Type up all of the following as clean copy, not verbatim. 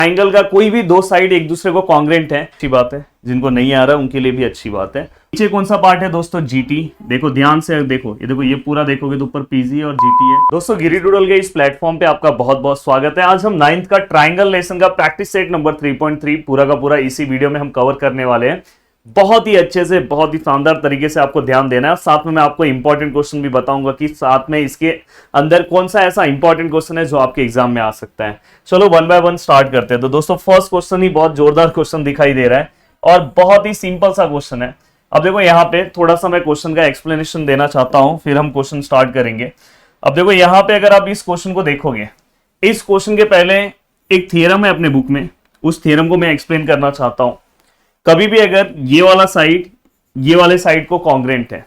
Triangle का कोई भी दो साइड एक दूसरे को कॉन्ग्रेंट है, अच्छी बात है। जिनको नहीं आ रहा उनके लिए भी अच्छी बात है। नीचे कौन सा पार्ट है दोस्तों? जीटी। देखो ध्यान से देखो, ये देखो, ये पूरा देखोगे तो ऊपर पीजी और जीटी है। दोस्तों गिरी डूडल के इस प्लेटफॉर्म पे आपका बहुत बहुत स्वागत है। आज हम 9th का ट्राइंगल लेसन का प्रैक्टिस सेट नंबर 3.3 पूरा का पूरा इसी वीडियो में हम कवर करने वाले हैं। बहुत ही अच्छे से, बहुत ही शानदार तरीके से आपको ध्यान देना है। साथ में मैं आपको इंपॉर्टेंट क्वेश्चन भी बताऊंगा कि साथ में इसके अंदर कौन सा ऐसा इंपॉर्टेंट क्वेश्चन है जो आपके एग्जाम में आ सकता है। चलो वन बाय वन स्टार्ट करते हैं। तो दोस्तों फर्स्ट क्वेश्चन ही बहुत जोरदार क्वेश्चन दिखाई दे रहा है और बहुत ही सिंपल सा क्वेश्चन है। अब देखो यहाँ पे थोड़ा सा मैं क्वेश्चन का एक्सप्लेनेशन देना चाहता हूं, फिर हम क्वेश्चन स्टार्ट करेंगे। अब देखो यहाँ पे अगर आप इस क्वेश्चन को देखोगे, इस क्वेश्चन के पहले एक थ्योरम है अपने बुक में, उस थ्योरम को मैं एक्सप्लेन करना चाहता हूं। कभी भी अगर ये वाला साइड ये वाले साइड को कॉन्ग्रेंट है,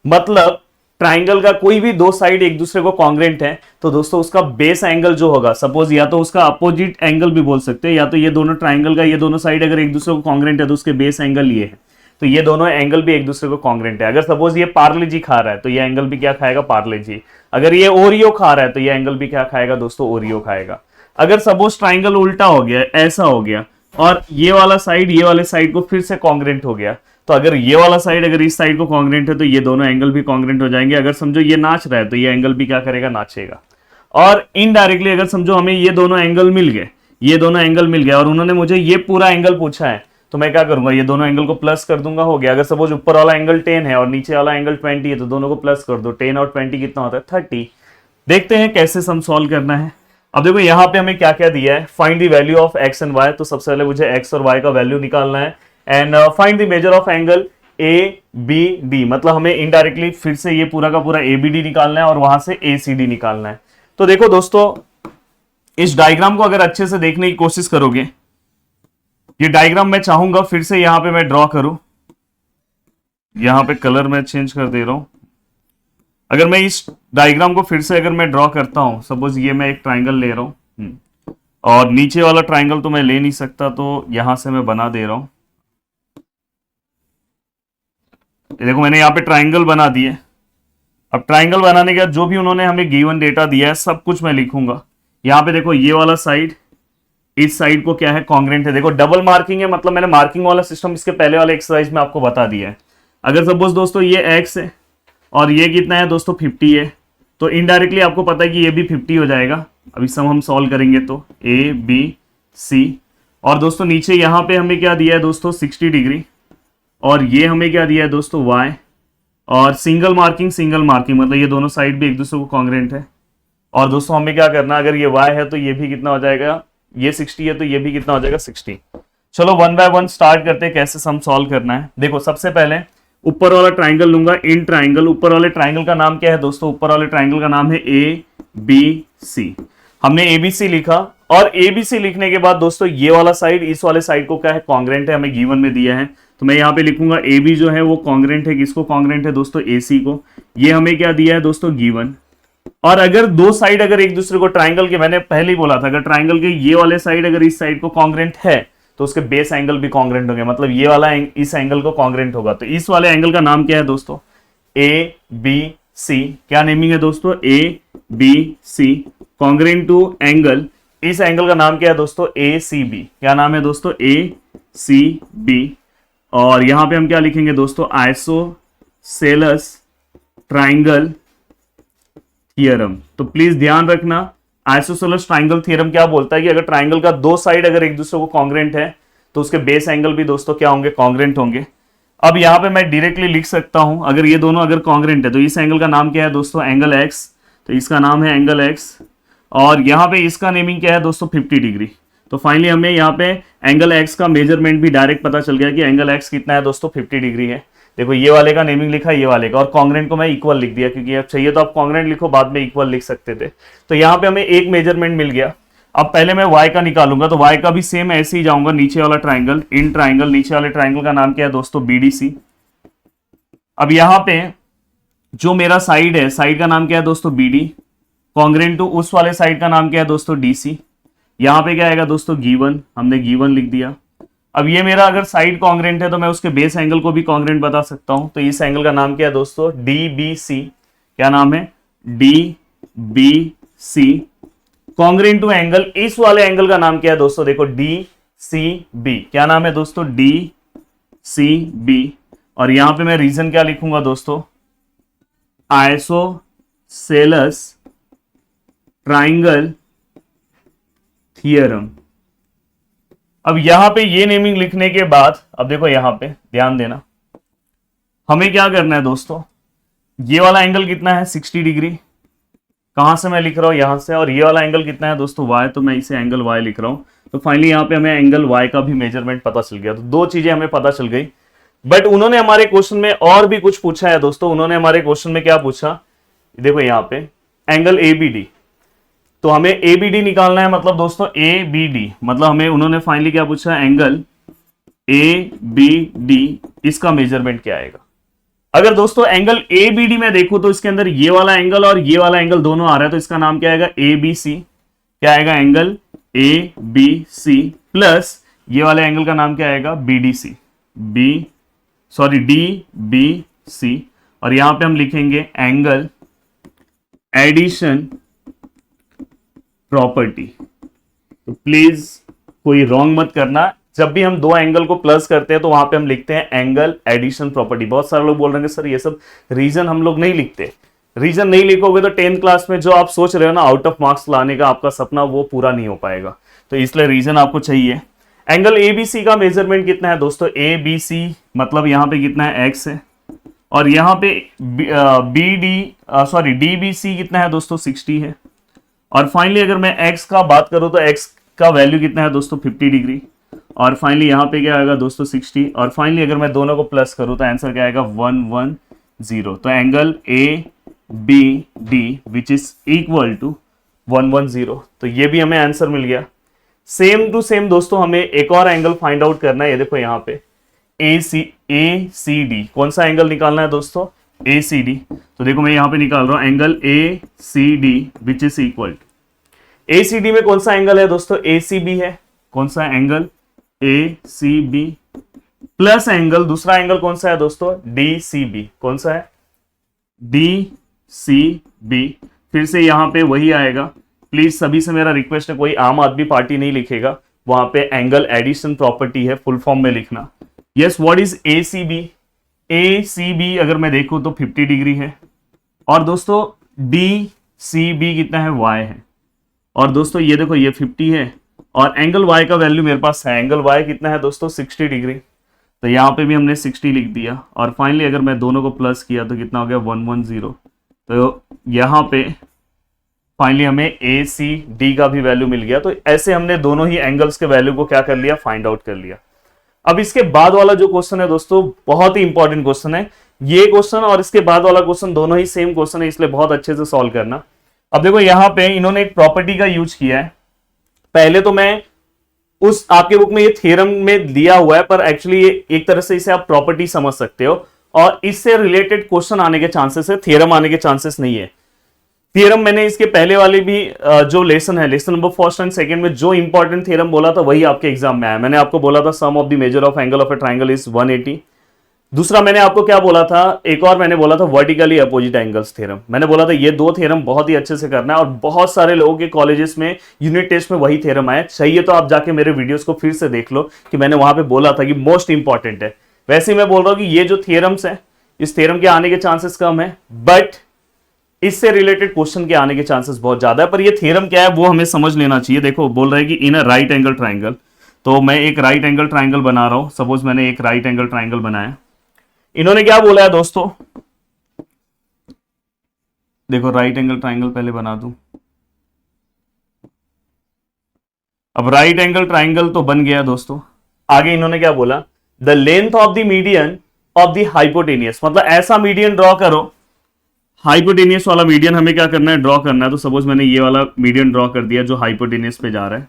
मतलब ट्राइंगल का कोई भी दो साइड एक दूसरे को कॉन्ग्रेंट है, तो दोस्तों उसका बेस एंगल जो होगा, सपोज या तो उसका अपोजिट एंगल भी बोल सकते हैं, या तो ये दोनों ट्राइंगल का ये दोनों साइड अगर एक दूसरे को कॉन्ग्रेंट है तो उसके बेस एंगल ये है, तो ये दोनों एंगल भी एक दूसरे को कॉन्ग्रेंट है। अगर सपोज ये पार्ले जी खा रहा है तो ये एंगल भी क्या खाएगा? पार्ले जी। अगर ये ओरियो खा रहा है तो ये एंगल भी क्या खाएगा दोस्तों? ओरियो खाएगा। अगर सपोज ट्राइंगल उल्टा हो गया, ऐसा हो गया, और ये वाला साइड ये वाले साइड को फिर से कॉन्ग्रेंट हो गया, तो अगर ये वाला साइड अगर इस साइड को कॉन्ग्रेंट है तो ये दोनों एंगल भी कॉन्ग्रेंट हो जाएंगे। अगर समझो ये नाच रहा है तो ये एंगल भी क्या करेगा? नाचेगा। और इनडायरेक्टली अगर समझो हमें ये दोनों एंगल मिल गए, ये दोनों एंगल मिल गया और उन्होंने मुझे ये पूरा एंगल पूछा है, तो मैं क्या करूंगा? ये दोनों एंगल को प्लस कर दूंगा, हो गया। अगर सपोज ऊपर वाला एंगल 10 है और नीचे वाला एंगल 20 है, तो दोनों को प्लस कर दो। 10 और 20 कितना होता है? 30। देखते हैं कैसे सम सॉल्व करना है। अब देखो यहाँ पे हमें क्या क्या दिया है, find the value of x and y. तो सबसे पहले मुझे एक्स और वाई का वैल्यू निकालना है। And find the measure of angle A B D, मतलब हमें इनडायरेक्टली फिर से ये पूरा का पूरा ए बी डी निकालना है और वहां से ए सी डी निकालना है। तो देखो दोस्तों, इस डायग्राम को अगर अच्छे से देखने की कोशिश करोगे, ये डायग्राम मैं चाहूंगा फिर से यहां पे मैं ड्रॉ करूं। यहां पे कलर मैं चेंज कर दे रहा हूं। अगर मैं इस डायग्राम को फिर से अगर मैं ड्रॉ करता हूं, सपोज ये मैं एक ट्राइंगल ले रहा हूं और नीचे वाला ट्राइंगल तो मैं ले नहीं सकता, तो यहां से मैं बना दे रहा हूं। देखो मैंने यहाँ पे ट्राइंगल बना दिए। अब ट्राइंगल बनाने के बाद जो भी उन्होंने हमें गिवन डेटा दिया है सब कुछ मैं लिखूंगा। यहाँ पे देखो ये वाला साइड इस साइड को क्या है? कॉन्ग्रेंट है। देखो डबल मार्किंग है, मतलब मैंने मार्किंग वाला सिस्टम इसके पहले वाले एक्सरसाइज में आपको बता दिया है। अगर सपोज दोस्तों ये एक्स है और ये कितना है दोस्तों? 50 है, तो इनडायरेक्टली आपको पता है कि ये भी 50 हो जाएगा। अभी सम हम सॉल्व करेंगे तो ए बी सी, और दोस्तों नीचे यहाँ पे हमें क्या दिया है दोस्तों? 60 डिग्री, और ये हमें क्या दिया है दोस्तों? वाई, और सिंगल मार्किंग मतलब ये दोनों साइड भी एक दूसरे को कॉन्ग्रेंट है। और दोस्तों हमें क्या करना, अगर ये वाई है तो ये भी कितना हो जाएगा? ये 60 है तो ये भी कितना हो जाएगा? 60। चलो वन बाय वन स्टार्ट करते हैं कैसे सम सॉल्व करना है। देखो सबसे पहले ऊपर वाला ट्राइंगल लूंगा, इन ट्राइंगल। ऊपर वाले ट्राइंगल का नाम क्या है दोस्तों? ऊपर वाले ट्राइंगल का नाम है ए बी सी। हमने एबीसी लिखा, और एबीसी लिखने के बाद दोस्तों ये वाला साइड इस वाले साइड को क्या है? कॉन्ग्रेंट है, हमें गिवन में दिया है। तो मैं यहाँ पे लिखूंगा ए बी जो है वो कॉन्ग्रेंट है, किसको कॉन्ग्रेंट है दोस्तों? ए सी को। ये हमें क्या दिया है दोस्तों? गिवन। और अगर दो साइड अगर एक दूसरे को ट्राइंगल के, मैंने पहले ही बोला था, अगर ट्राइंगल के ये वाले साइड अगर इस साइड को कॉन्ग्रेंट है तो उसके बेस एंगल भी कॉन्ग्रेंट होंगे, मतलब ये वाला इस एंगल को कॉन्ग्रेंट होगा। तो इस वाले एंगल का नाम क्या है दोस्तों? A B C. क्या नेमिंग है दोस्तों? A B C congruent to angle. इस एंगल का नाम क्या है दोस्तों? A C B. क्या नाम है दोस्तों? A C B. और यहां पे हम क्या लिखेंगे दोस्तों? Isosceles triangle theorem. तो प्लीज ध्यान रखना, आइसोसेलेस ट्राइंगल थ्योरम क्या बोलता है कि अगर ट्राइंगल का दो साइड अगर एक दूसरे को कॉन्ग्रेंट है तो उसके बेस एंगल भी दोस्तों क्या होंगे? कॉन्ग्रेंट होंगे। अब यहां पे मैं डायरेक्टली लिख सकता हूं, अगर ये दोनों अगर कॉन्ग्रेंट है तो इस एंगल का नाम क्या है दोस्तों? Angle x. तो इसका नाम है एंगल एक्स, और यहाँ पे इसका नेमिंग क्या है दोस्तों? 50 डिग्री। तो फाइनली हमें यहाँ पे एंगल एक्स का मेजरमेंट भी डायरेक्ट पता चल गया कि एंगल एक्स कितना है दोस्तों? 50 डिग्री है। देखो ये वाले का नेमिंग लिखा, ये वाले का, और कॉन्ग्रेंट को मैं इक्वल लिख दिया, क्योंकि अब चाहिए तो आप कॉन्ग्रेंट लिखो, बाद में इक्वल लिख सकते थे। तो यहाँ पे हमें एक मेजरमेंट मिल गया। अब पहले मैं y का निकालूंगा, तो y का भी सेम ऐसे ही जाऊंगा, नीचे वाला ट्राइंगल, इन ट्राइंगल, नीचे वाले ट्राइंगल का नाम क्या है दोस्तों? BDC। अब यहाँ पे जो मेरा साइड है, साइड का नाम क्या है दोस्तों? BD। कॉन्ग्रेंट टू उस वाले साइड का नाम क्या है दोस्तों? DC। यहाँ पे क्या आएगा दोस्तों? गिवन। हमने गिवन लिख दिया। अब ये मेरा अगर साइड कॉन्ग्रेंट है तो मैं उसके बेस एंगल को भी कॉन्ग्रेंट बता सकता हूं। तो इस एंगल का नाम क्या है दोस्तों? DBC। क्या नाम है? DBC कॉन्ग्रेंट टू एंगल, इस वाले एंगल का नाम क्या है दोस्तों, देखो डी सी बी, क्या नाम है दोस्तों, डी सी बी। और यहां पे मैं रीजन क्या लिखूंगा दोस्तों, आइसोसेलेस ट्राइंगल थियरम। अब यहां पे ये नेमिंग लिखने के बाद अब देखो यहां पे ध्यान देना, हमें क्या करना है दोस्तों, ये वाला एंगल कितना है 60 डिग्री, कहां से मैं लिख रहा हूं यहां से, और ये वाला एंगल कितना है दोस्तों y, तो मैं इसे एंगल y लिख रहा हूं। तो फाइनली यहां पे हमें एंगल y का भी मेजरमेंट पता चल गया। तो दो चीजें हमें पता चल गई। बट उन्होंने हमारे क्वेश्चन में और भी कुछ पूछा है दोस्तों। उन्होंने हमारे क्वेश्चन में क्या पूछा, देखो यहां पे एंगल ABD, तो हमें ABD निकालना है, मतलब दोस्तों ABD मतलब हमें उन्होंने फाइनली क्या पूछा, एंगल ABD, इसका मेजरमेंट क्या आएगा। अगर दोस्तों एंगल ABD में देखूं तो इसके अंदर ये वाला एंगल और ये वाला एंगल दोनों आ रहा है, तो इसका नाम क्या आएगा, ABC। क्या आएगा, एंगल ABC प्लस ये वाले एंगल का नाम क्या आएगा, BDC, DBC। और यहां पे हम लिखेंगे एंगल एडिशन प्रॉपर्टी। तो प्लीज कोई रॉन्ग मत करना, जब भी हम दो एंगल को प्लस करते हैं तो वहां पे हम लिखते हैं एंगल एडिशन प्रॉपर्टी। बहुत सारे लोग बोल रहे हैं सर ये सब रीजन हम लोग नहीं लिखते। रीजन नहीं लिखोगे तो 10th क्लास में जो आप सोच रहे हो ना आउट ऑफ मार्क्स लाने का आपका सपना, वो पूरा नहीं हो पाएगा। तो इसलिए रीजन आपको चाहिए। एंगल ABC का मेजरमेंट कितना है दोस्तों, ABC मतलब यहां पे कितना है, x है, और यहां पे DBC कितना है दोस्तों, 60 है। और फाइनली अगर मैं x का बात करूं तो x का वैल्यू कितना है दोस्तों, 50 डिग्री। और फाइनली यहां पे क्या आएगा दोस्तों, 60। और फाइनली अगर मैं दोनों को प्लस करूं तो आंसर क्या आएगा, 110। तो angle ABD which is equal to 110। तो ये भी हमें आंसर मिल गया। सेम टू सेम दोस्तों हमें एक और एंगल फाइंड आउट करना है। ये देखो यहाँ पे ACD, कौन सा एंगल निकालना है दोस्तों, ACD। तो देखो मैं यहाँ पे निकाल रहा हूं angle ACD which is equal to, ACD में कौन सा एंगल है दोस्तों, ACB है। कौन सा एंगल, ACB प्लस एंगल, दूसरा एंगल कौन सा है दोस्तों, DCB। कौन सा है, DCB। फिर से यहां पे वही आएगा। प्लीज सभी से मेरा रिक्वेस्ट है, कोई आम आदमी पार्टी नहीं लिखेगा, वहां पे एंगल एडिशन प्रॉपर्टी है, फुल फॉर्म में लिखना। Yes, what is ACB। ACB अगर मैं देखूं तो 50 डिग्री है। और दोस्तों DCB कितना है, Y है। और दोस्तों ये देखो ये 50 है, और एंगल Y का वैल्यू मेरे पास है, एंगल Y कितना है दोस्तों, 60 डिग्री। तो यहाँ पे भी हमने 60 लिख दिया। और फाइनली अगर मैं दोनों को प्लस किया तो कितना हो गया, 110। तो यहाँ पे फाइनली हमें ACD का भी वैल्यू मिल गया। तो ऐसे हमने दोनों ही एंगल्स के वैल्यू को क्या कर लिया, फाइंड आउट कर लिया। अब इसके बाद वाला जो क्वेश्चन है दोस्तों, बहुत ही इंपॉर्टेंट क्वेश्चन है। ये क्वेश्चन और इसके बाद वाला क्वेश्चन दोनों ही सेम क्वेश्चन है, इसलिए बहुत अच्छे से सॉल्व करना। अब देखो यहाँ पे इन्होंने एक प्रॉपर्टी का यूज किया है। पहले तो मैं उस आपके बुक में ये थ्योरम में दिया हुआ है, पर एक्चुअली ये एक तरह से इसे आप प्रॉपर्टी समझ सकते हो, और इससे रिलेटेड क्वेश्चन आने के चांसेस है, थ्योरम आने के चांसेस नहीं है। थ्योरम मैंने इसके पहले वाले भी जो लेसन है, lesson number first and second में जो इंपॉर्टेंट थ्योरम बोला था वही आपके एग्जाम में आया। मैंने आपको बोला था sum of the measure of angle of a triangle is 180। दूसरा मैंने आपको क्या बोला था, एक और मैंने बोला था वर्टिकली अपोजिट एंगल्स थ्योरम। मैंने बोला था ये दो थ्योरम बहुत ही अच्छे से करना है, और बहुत सारे लोगों के कॉलेजेस में यूनिट टेस्ट में वही थ्योरम आया। चाहिए तो आप जाके मेरे वीडियोस को फिर से देख लो कि मैंने वहां पे बोला था कि मोस्ट इंपॉर्टेंट है। वैसे ही मैं बोल रहा हूं कि ये जो थ्योरम्स है, इस थ्योरम के आने के चांसेस कम है, बट इससे रिलेटेड क्वेश्चन के आने के चांसेस बहुत ज्यादा है। पर ये थ्योरम क्या है वो हमें समझ लेना चाहिए। देखो बोल रहा है कि इन अ राइट एंगल ट्राइंगल, तो मैं एक राइट एंगल ट्राइंगल बना रहा हूं। सपोज मैंने एक राइट एंगल ट्राइंगल बनाया, इन्होंने क्या बोला है दोस्तों, देखो राइट एंगल ट्राइंगल पहले बना दूं। अब राइट एंगल ट्राइंगल तो बन गया दोस्तों। आगे इन्होंने क्या बोला, the length of the median of the hypotenuse, मतलब ऐसा मीडियन ड्रॉ करो, हाइपोटेनियस वाला मीडियन हमें क्या करना है, ड्रॉ करना है। तो सपोज मैंने ये वाला मीडियन ड्रॉ कर दिया जो हाइपोटेनियस पे जा रहा है,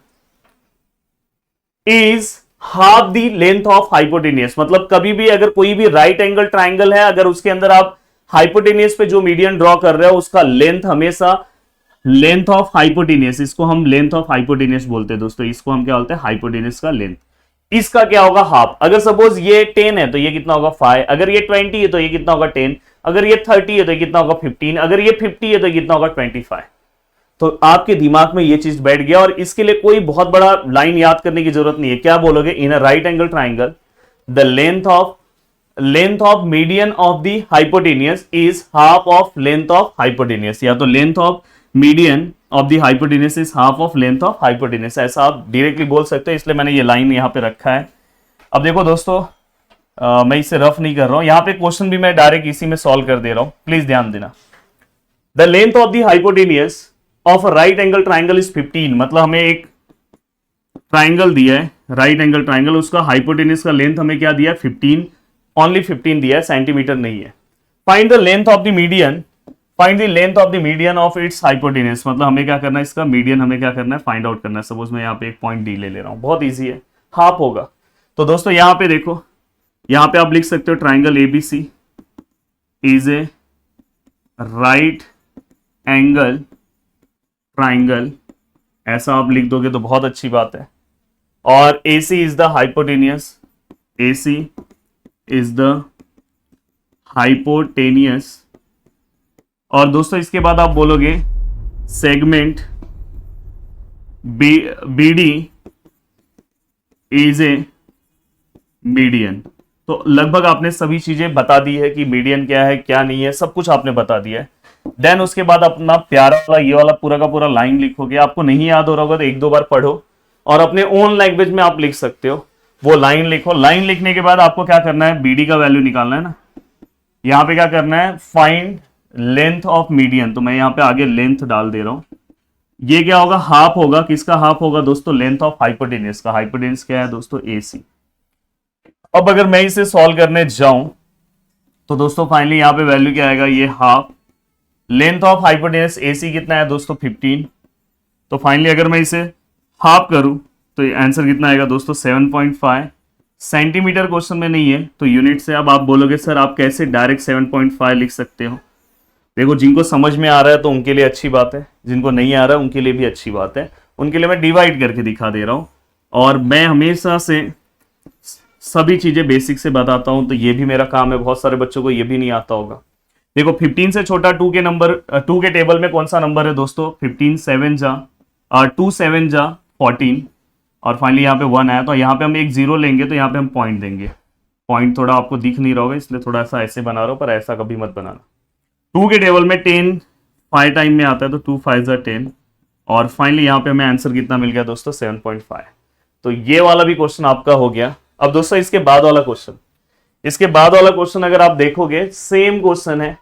is half the length of hypotenuse. मतलब कभी भी अगर कोई भी राइट एंगल ट्राइंगल है, अगर उसके अंदर आप हाइपोटेनियस पे जो मीडियन ड्रॉ कर रहे हो उसका लेंथ हमेशा लेंथ ऑफ हाइपोटेनियस, इसको हम लेंथ ऑफ हाइपोटेनियस बोलते हैं दोस्तों। इसको हम क्या बोलते हैं, हाइपोटेनियस का लेंथ। इसका क्या होगा, हाफ। अगर सपोज ये 10 है तो ये कितना होगा, 5। अगर ये 20 है तो ये कितना होगा, 10। अगर ये 30 है तो ये कितना होगा, 15। अगर ये 50 है तो ये कितना होगा, 25। तो आपके दिमाग में ये चीज बैठ गया, और इसके लिए कोई बहुत बड़ा लाइन याद करने की जरूरत नहीं है। क्या बोलोगे? In a right angle triangle the length of median of the hypotenuse is half of length of hypotenuse, या तो length of median of the hypotenuse is half of length of hypotenuse, ऐसा आप डायरेक्टली बोल सकते हो, इसलिए मैंने ये लाइन यहां पे रखा है। अब देखो दोस्तों, मैं इसे रफ नहीं कर रहा हूं, यहां पे क्वेश्चन भी मैं डायरेक्ट इसी में सॉल्व कर दे रहा हूं, प्लीज ध्यान देना। The length of the hypotenuse of right angle triangle is 15, मतलब हमें एक ट्राइंगल दिया है, राइट एंगल ट्राइंगल, उसका हाइपोटेनियस का लेंथ हमें क्या दिया है? 15, ओनली 15 दिया है, सेंटीमीटर नहीं है। Find the length of the median, find the length of the median of its hypotenuse, मतलब हमें क्या करना है? इसका मीडियन हमें क्या करना है? फाइंड आउट करना है। सपोज मैं यहाँ पे एक पॉइंट डी ले रहा हूं, बहुत ईजी है, हाफ होगा। तो दोस्तों यहाँ पे देखो, यहाँ पे आप लिख सकते हो triangle ABC is a right angle triangle, ऐसा आप लिख दोगे तो बहुत अच्छी बात है। और AC is the hypotenuse, AC is the hypotenuse. और दोस्तों इसके बाद आप बोलोगे segment BD is a median. तो लगभग आपने सभी चीजें बता दी है कि मीडियन क्या है क्या नहीं है, सब कुछ आपने बता दिया है। देन उसके बाद अपना प्यारा वाला ये वाला पूरा का पूरा लाइन लिखोगे। आपको नहीं याद हो रहा होगा तो एक दो बार पढ़ो और अपने ओन लैंग्वेज में आप लिख सकते हो, वो लाइन लिखो। लाइन लिखने के बाद आपको क्या करना है? बीडी का वैल्यू निकालना है ना। यहाँ पे क्या करना है? फाइंड लेंथ ऑफ मीडियन, तो मैं यहाँ पे आगे लेंथ डाल दे रहा हूं। ये क्या होगा? हाफ होगा। किसका हाफ होगा दोस्तों? लेंथ ऑफ हाइपोटेनियस का। हाइपोटेनियस क्या है दोस्तों? AC। अब अगर मैं इसे सॉल्व करने जाऊं तो दोस्तों फाइनली यहाँ पे वैल्यू क्या आएगा? ये half. Length of hypotenuse AC कितना है दोस्तों? 15। तो फाइनली अगर मैं इसे हाफ करूं तो ये आंसर कितना आएगा दोस्तों? 7.5। सेंटीमीटर क्वेश्चन में नहीं है तो यूनिट से। अब आप बोलोगे सर आप कैसे डायरेक्ट 7.5 लिख सकते हो? देखो, जिनको समझ में आ रहा है तो उनके लिए अच्छी बात है, जिनको नहीं आ रहा है उनके लिए भी अच्छी बात है। उनके लिए मैं डिवाइड करके दिखा दे रहा हूं, और मैं हमेशा से सभी चीजें बेसिक से बताता हूं, तो ये भी मेरा काम है। बहुत सारे बच्चों को ये भी नहीं आता होगा। देखो 15 से छोटा 2 के नंबर, 2 के टेबल में कौन सा नंबर है दोस्तों? 15 7 जा 2 7 जा 14, और फाइनली यहाँ पे 1 आया। तो यहाँ पे हम एक जीरो लेंगे तो यहाँ पे हम पॉइंट देंगे। पॉइंट थोड़ा आपको दिख नहीं रहा होगा इसलिए थोड़ा सा ऐसे बना रहा हूं, पर ऐसा कभी मत बनाना। 2 के टेबल में 10 5 टाइम में आता है तो 2 5 जा 10, और फाइनली यहाँ पे हमें आंसर कितना मिल गया दोस्तों? 7.5। तो ये वाला भी क्वेश्चन आपका हो गया। अब दोस्तों इसके बाद वाला क्वेश्चन, इसके बाद वाला क्वेश्चन अगर आप देखोगे सेम क्वेश्चन है,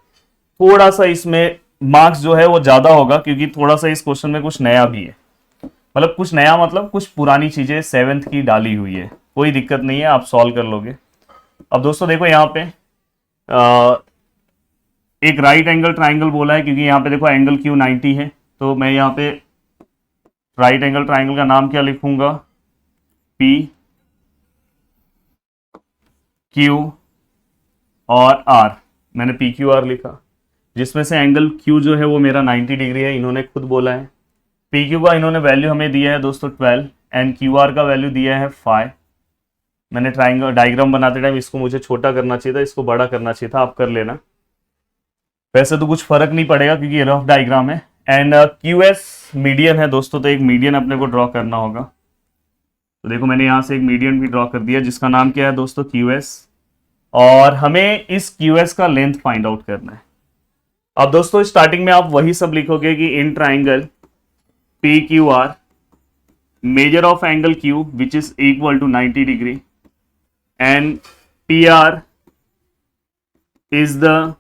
थोड़ा सा इसमें मार्क्स जो है वो ज्यादा होगा क्योंकि थोड़ा सा इस क्वेश्चन में कुछ नया भी है। मतलब कुछ नया मतलब कुछ पुरानी चीजें 7th की डाली हुई है। कोई दिक्कत नहीं है, आप सॉल्व कर लोगे। अब दोस्तों देखो यहाँ पे एक राइट एंगल ट्राइंगल बोला है क्योंकि यहाँ पे देखो एंगल Q 90 है, तो मैं यहाँ पे राइट एंगल ट्राइंगल का नाम क्या लिखूंगा? P Q और R। मैंने PQR लिखा, जिसमें से एंगल Q जो है वो मेरा 90 डिग्री है, इन्होंने खुद बोला है। PQ का इन्होंने वैल्यू हमें दिया है दोस्तों 12, एंड QR का वैल्यू दिया है 5। मैंने ट्राइंगल डायग्राम बनाते टाइम इसको मुझे छोटा करना चाहिए था, इसको बड़ा करना चाहिए था, आप कर लेना। वैसे तो कुछ फर्क नहीं पड़ेगा क्योंकि ये रफ डायग्राम है। एंड QS मीडियन है दोस्तों, तो एक मीडियन अपने को ड्रॉ करना होगा। तो देखो मैंने यहाँ से एक मीडियन भी ड्रॉ कर दिया जिसका नाम क्या है दोस्तों? QS, और हमें इस QS का लेंथ फाइंड आउट करना है। अब दोस्तों स्टार्टिंग में आप वही सब लिखोगे कि in triangle PQR measure of angle Q which is equal to 90 degree and PR is the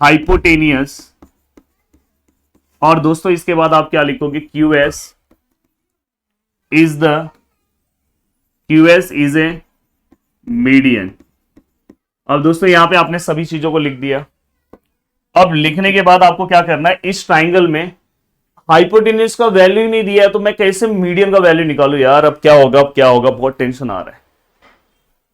hypotenuse. और दोस्तों इसके बाद आप क्या लिखोगे? QS is a median. अब दोस्तों यहां पे आपने सभी चीजों को लिख दिया। अब लिखने के बाद आपको क्या करना है? इस ट्राइंगल में हाइपोटेन्यूज का वैल्यू नहीं दिया है तो मैं कैसे मीडियन का वैल्यू निकालू यार? अब क्या होगा, अब क्या होगा? बहुत टेंशन आ रहा है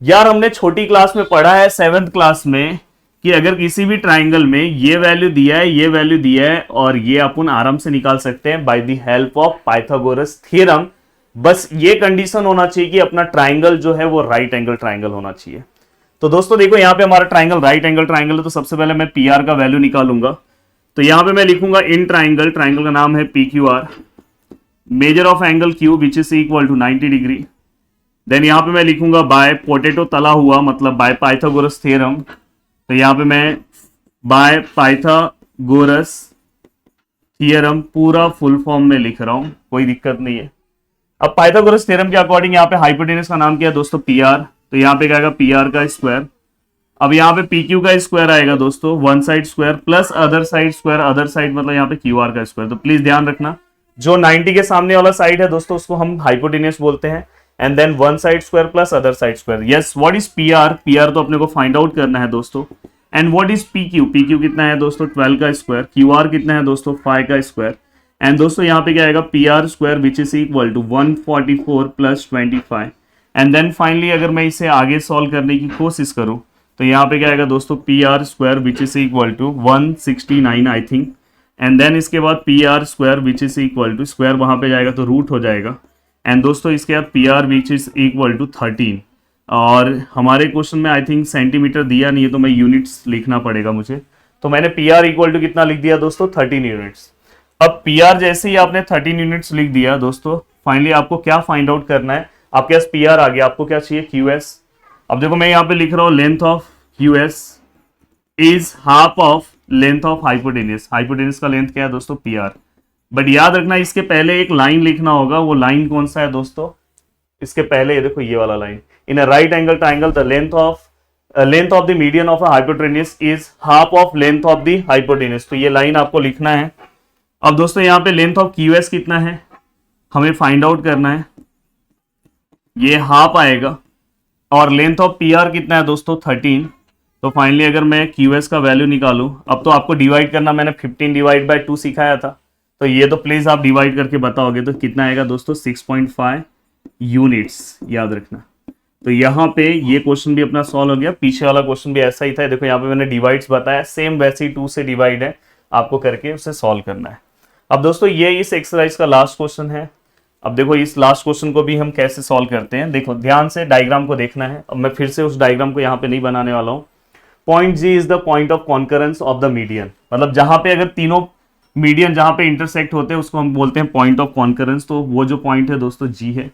यार। हमने छोटी क्लास में पढ़ा है 7th क्लास में कि अगर किसी भी ट्राइंगल में ये वैल्यू दिया है, ये वैल्यू दिया है, और ये अपन आराम से निकाल सकते हैं by the help of Pythagoras theorem. बस ये कंडीशन होना चाहिए कि अपना ट्राइंगल जो है वो राइट एंगल ट्राइंगल होना चाहिए। तो दोस्तों देखो यहाँ पे हमारा ट्राइंगल राइट एंगल ट्राइंगल है, तो सबसे पहले मैं PR का वैल्यू निकालूंगा। तो यहां पे मैं लिखूंगा इन ट्राइंगल, ट्राइंगल का नाम है P Q R, measure of angle Q which is equal to 90 degree. Then यहां पे मैं लिखूंगा बाय पोटेटो तला हुआ, मतलब बाय पाइथागोरस थ्योरम। तो यहां पे मैं बाय पाइथागोरस थ्योरम पूरा फुल फॉर्म में लिख रहा हूं, कोई दिक्कत नहीं है। अब पाइथागोरस थ्योरम के अकॉर्डिंग यहाँ पे हाइपोटेनस का नाम क्या है दोस्तों, पी आर। तो यहाँ पे क्या आएगा, पी आर का स्क्वायर। अब यहाँ पे पी क्यू का स्क्वायर आएगा दोस्तों, one side square plus other side square, other side मतलब यहाँ पे क्यू आर का स्क्वायर। तो प्लीज ध्यान रखना, जो 90 के सामने वाला साइड है दोस्तों उसको हम हाइपोटेनस बोलते हैं, and then one side square plus other side square. Yes, what is P R? P R तो अपने को फाइंड आउट करना है दोस्तों। And what is P Q? P Q कितना है दोस्तों, 12 का स्क्वायर। क्यू आर कितना है दोस्तों, 5 का स्क्वायर। एंड दोस्तों यहाँ पे क्या आएगा, P R square which is equal to 144 plus 25। And then finally अगर मैं इसे आगे सॉल्व करने की कोशिश करूं तो यहाँ पे क्या आएगा दोस्तों, P R square which is equal to 169 I think. And then इसके बाद P R square which is equal to, square वहां पे जाएगा तो रूट हो जाएगा। एंड दोस्तों इसके बाद P R which is equal to 13। और हमारे क्वेश्चन में आई थिंक सेंटीमीटर दिया नहीं है, तो मैं यूनिट्स लिखना पड़ेगा मुझे। तो मैंने पी आर इक्वल टू कितना लिख दिया दोस्तों, 13 यूनिट्स। अब पी आर जैसे ही आपने 13 यूनिट्स लिख दिया दोस्तों, फाइनली आपको क्या फाइंड आउट करना है, आपके पास पी आर आ गया, आपको क्या चाहिए, क्यू एस। अब देखो मैं यहाँ पे लिख रहा हूँ length of Q S is half of length of hypotenuse. Hypotenuse का लेंथ क्या है दोस्तों, पी आर। बट याद रखना इसके पहले एक लाइन लिखना होगा, वो लाइन कौन सा है दोस्तों, इसके पहले ये देखो ये वाला line, in a right angle triangle the length of the median of a hypotenuse is half of length of the hypotenuse. तो ये लाइन आपको लिखना है। अब दोस्तों यहाँ पे लेंथ ऑफ क्यू एस कितना है हमें फाइंड आउट करना है, ये हाफ आएगा। और लेंथ ऑफ पी आर कितना है दोस्तों, 13। तो फाइनली अगर मैं क्यू एस का वैल्यू निकालूं, अब तो आपको डिवाइड करना मैंने 15 डिवाइड बाय 2 सिखाया था, तो ये तो प्लीज आप डिवाइड करके बताओगे तो कितना आएगा दोस्तों, 6.5 यूनिट्स, याद रखना। तो यहाँ पे ये क्वेश्चन भी अपना सॉल्व हो गया। पीछे वाला क्वेश्चन भी ऐसा ही था, देखो यहाँ पे मैंने डिवाइड्स बताया, सेम वैसे ही 2 से डिवाइड है, आपको करके उसे सॉल्व करना है। अब दोस्तों ये इस एक्सरसाइज का लास्ट क्वेश्चन है। अब देखो इस लास्ट क्वेश्चन को भी हम कैसे सॉल्व करते हैं, देखो ध्यान से डायग्राम को देखना है। अब मैं फिर से उस डायग्राम को यहाँ पे नहीं बनाने वाला हूँ। Point G is the point of concurrence of the median, मतलब जहां पे अगर तीनों मीडियन जहां पे इंटरसेक्ट होते हैं उसको हम बोलते हैं पॉइंट ऑफ कॉन्करेंस। तो वो जो पॉइंट है दोस्तों जी है।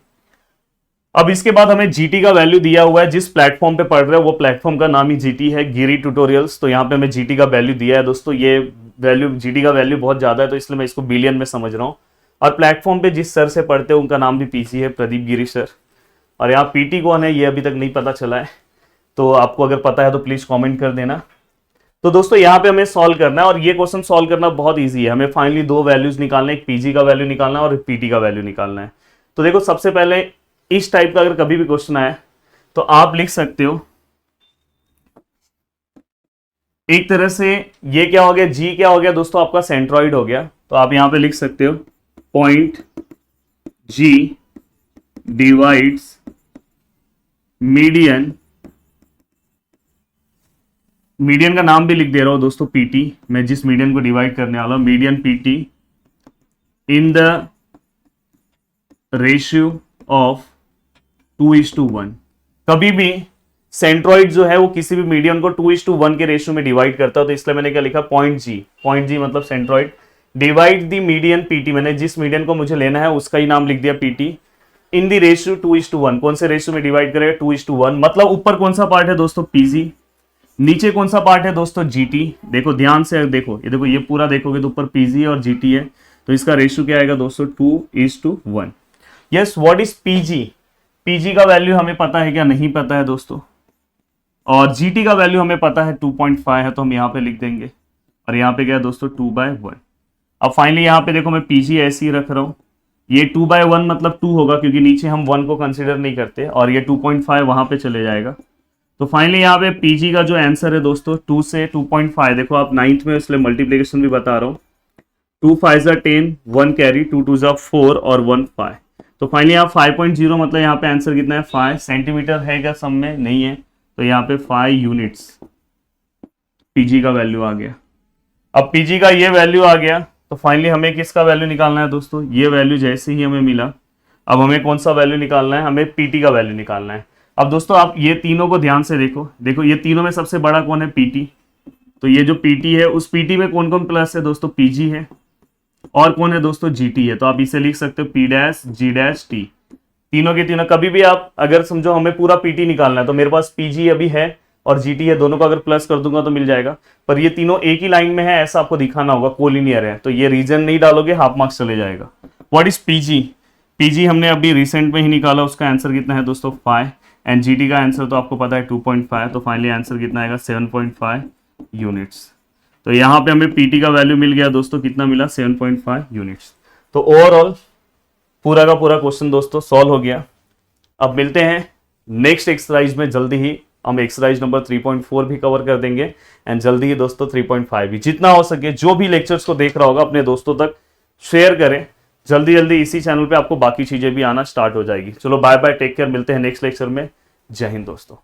अब इसके बाद हमें जीटी का वैल्यू दिया हुआ है, जिस प्लेटफॉर्म पे पढ़ रहे हो वो प्लेटफॉर्म का नाम ही जीटी है, गिरी ट्यूटोरियल्स। तो यहाँ पे हमें जीटी का वैल्यू दिया है दोस्तों, ये वैल्यू जीटी का वैल्यू बहुत ज्यादा है तो इसलिए मैं इसको बिलियन में समझ रहा हूँ। और प्लेटफॉर्म पे जिस सर से पढ़ते हैं उनका नाम भी पीसी है, प्रदीप गिरी सर। और यहाँ पीटी कौन है ये अभी तक नहीं पता चला है, तो आपको अगर पता है तो प्लीज कॉमेंट कर देना। तो दोस्तों यहाँ पे हमें सॉल्व करना है और ये क्वेश्चन सॉल्व करना बहुत इजी है। हमें फाइनली 2 वैल्यूज निकालना है, एक पीजी का वैल्यू निकालना है और एक पीटी का वैल्यू निकालना है। तो देखो सबसे पहले इस टाइप का अगर कभी भी क्वेश्चन आए तो आप लिख सकते हो एक तरह से, ये क्या हो गया, जी क्या हो गया दोस्तों, आपका सेंट्रॉइड हो गया। तो आप यहां पे लिख सकते हो पॉइंट जी डिवाइड्स मीडियन, मीडियन का नाम भी लिख दे रहा हूं दोस्तों पीटी, मैं जिस मीडियन को डिवाइड करने वाला हूं, median PT in the ratio of 2:1। कभी भी सेंट्रॉइड जो है वो किसी भी मीडियन को 2:1 के रेशियो में डिवाइड करता है, तो इसलिए मैंने क्या लिखा, पॉइंट जी मतलब centroid divide the median PT, मैंने जिस मीडियन को मुझे लेना है उसका ही नाम लिख दिया पीटी, इन द रेशियो 2:1। कौन से रेशियो में डिवाइड करेगा, 2:1। मतलब ऊपर कौन सा पार्ट है दोस्तों, पीजी, नीचे कौन सा पार्ट है दोस्तों, जीटी। देखो ध्यान से देखो, ये देखो ये पूरा देखोगे तो ऊपर पीजी और जीटी है, तो इसका रेशियो क्या आएगा दोस्तों, 2:1। Yes, what is PG? PG का वैल्यू हमें पता है क्या, नहीं पता है दोस्तों। और जीटी का वैल्यू हमें पता है 2.5 है, तो हम यहाँ पे लिख देंगे। और यहाँ पे क्या है दोस्तों, 2/1। अब फाइनली यहाँ पे देखो मैं पीजी ऐसे ही रख रहा हूँ, ये 2/1 मतलब 2 होगा क्योंकि नीचे हम 1 को कंसिडर नहीं करते, और ये 2.5 वहां पे चले जाएगा। तो फाइनली यहाँ पे पीजी का जो आंसर है दोस्तों 2 से 2.5, देखो आप 9th में इसलिए मल्टीप्लीकेशन भी बता रहा हूँ, 2 5 10, 1 कैरी, 2 2 4 और 1 5। तो फाइनली यहाँ 5.0 मतलब यहाँ पे आंसर कितना है, 5 सेंटीमीटर है क्या सम में, नहीं है, तो यहाँ पे 5 यूनिट्स पीजी का वैल्यू आ गया। अब पीजी का ये वैल्यू आ गया तो फाइनली हमें किसका वैल्यू निकालना है दोस्तों, ये वैल्यू जैसे ही हमें मिला, अब हमें कौन सा वैल्यू निकालना है, हमें पीटी का वैल्यू निकालना है। अब दोस्तों आप ये तीनों को ध्यान से देखो, देखो ये तीनों में सबसे बड़ा कौन है, पीटी। तो ये जो पीटी है, उस पीटी में कौन कौन प्लस है दोस्तों, पीजी है और कौन है दोस्तों, जीटी है। तो आप इसे लिख सकते हो पी डैश जी डैश टी, तीनों के तीनों। कभी भी आप अगर समझो हमें पूरा पीटी निकालना है तो मेरे पास पीजी अभी है और जीटी है, दोनों को अगर प्लस कर दूंगा तो मिल जाएगा। पर ये तीनों एक ही लाइन में है ऐसा आपको दिखाना होगा, कोलिनियर है, तो ये रीजन नहीं डालोगे हाफ मार्क्स चले जाएगा। व्हाट इज पीजी, पीजी हमने अभी रिसेंट में ही निकाला, उसका आंसर कितना है दोस्तों 5, एंड जीटी का आंसर तो आपको पता है 2.5, तो फाइनली आंसर कितना आएगा 7.5 यूनिट्स। तो यहाँ पे हमें पीटी का वैल्यू मिल गया दोस्तों, कितना मिला 7.5 यूनिट्स। तो ओवरऑल पूरा का पूरा क्वेश्चन दोस्तों सॉल्व हो गया। अब मिलते हैं नेक्स्ट एक्सरसाइज में जल्दी ही, हम एक्सरसाइज नंबर 3.4 भी कवर कर देंगे एंड जल्दी ही दोस्तों 3.5 भी। जितना हो सके जो भी लेक्चर्स को देख रहा होगा अपने दोस्तों तक शेयर करें, जल्दी जल्दी इसी चैनल पे आपको बाकी चीजें भी आना स्टार्ट हो जाएगी। चलो बाय बाय, टेक केयर, मिलते हैं नेक्स्ट लेक्चर में। जय हिंद दोस्तों।